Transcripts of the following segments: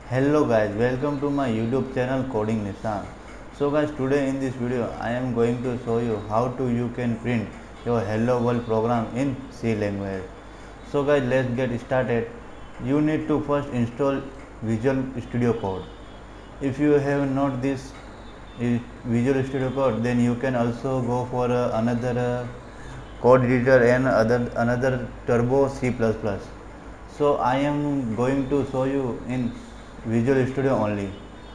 Hello guys, welcome to my YouTube channel Coding Nissan. So guys, today in this video I am going to show you how to you can print your Hello World program in C language. So guys, let's get started. You need to first install Visual Studio Code. If you have not this Visual Studio Code, then you can also go for another code editor and another Turbo C++. So I am going to show you in Visual Studio only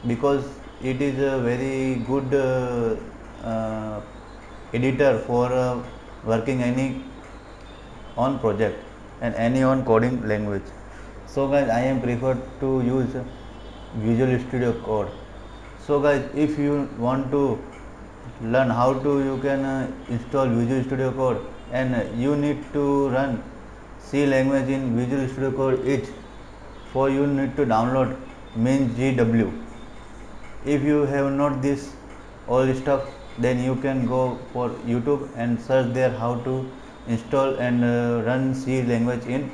because it is a very good editor for working any on project and any on coding language. So guys, I am preferred to use Visual Studio Code. So guys, if you want to learn how to you can install Visual Studio Code and you need to run C language in Visual Studio Code each, for you need to download MinGW. If you have not this all stuff, then you can go for YouTube and search there how to install and run C language in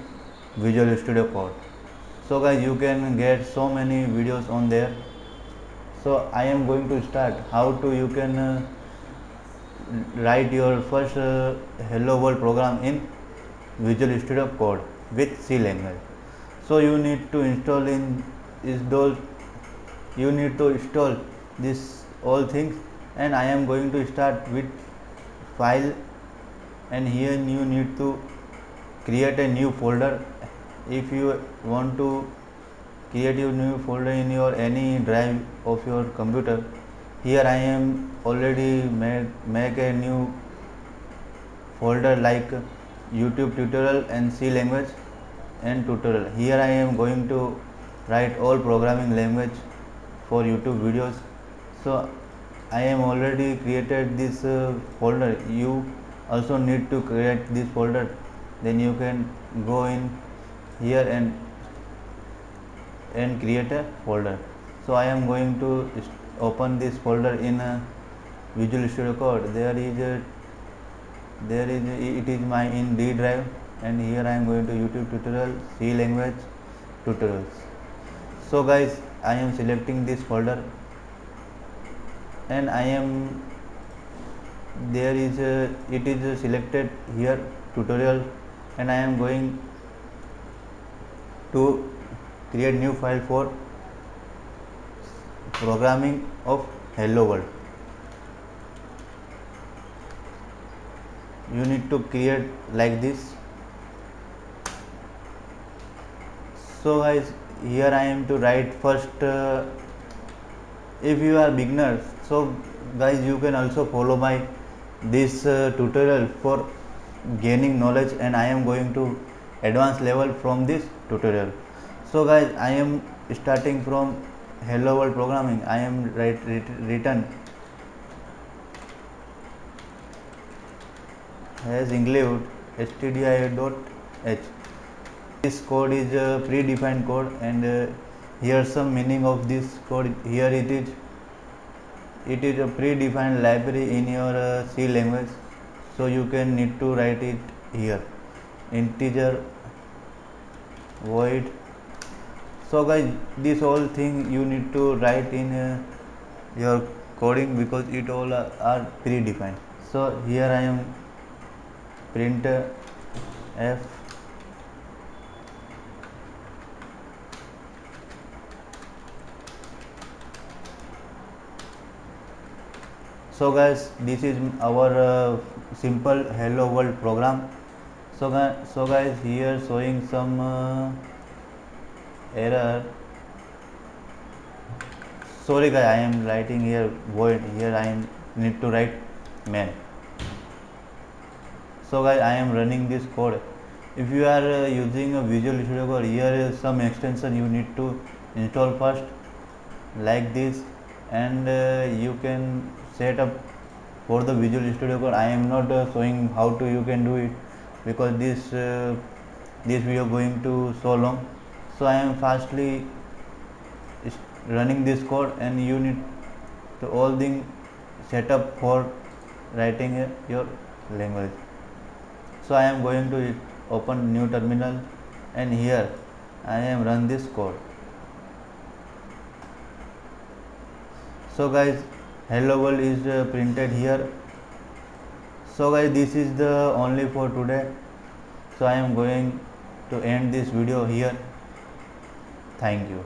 Visual Studio Code. So guys, you can get so many videos on there. So I am going to start how to you can write your first Hello World program in Visual Studio Code with C language. So you need to install in install you need to install this all things, and I am going to start with file, and here you need to create a new folder. If you want to create a new folder in your any drive of your computer, here I am already make a new folder like YouTube tutorial and C language and tutorial. Here I am going to write all programming language for YouTube videos. So I am already created this folder. You also need to create this folder. Then you can go in here and create a folder. So I am going to open this folder in Visual Studio Code. It is my in D drive, and here I am going to YouTube tutorial, C language tutorials. So guys, I am selecting this folder, and I am it is selected here tutorial, and I am going to create new file for programming of Hello World. You need to create like this. So guys, here I am to write first if you are beginner, so guys you can also follow my this tutorial for gaining knowledge, and I am going to advanced level from this tutorial. So guys, I am starting from Hello World programming. I am written as include stdio.h. This code is a predefined code, and here some meaning of this code. Here it is a predefined library in your C language, so you can need to write it here integer void. So guys, this whole thing you need to write in your coding because it all are predefined. So here I am print f. So guys, this is our simple Hello World program. So guys, here showing some error. Sorry guys, I am writing here void. Here I need to write main. So guys, I am running this code. If you are using a Visual Studio Code, here is some extension you need to install first like this, and you can set up for the Visual Studio Code. I am not showing how to you can do it because this video going to so long. So I am fastly running this code, and you need to all thing set up for writing your language. So I am going to open new terminal, and here I am run this code. So guys, hello world is printed here. So guys, this is the only for today. So I am going to end this video here. Thank you.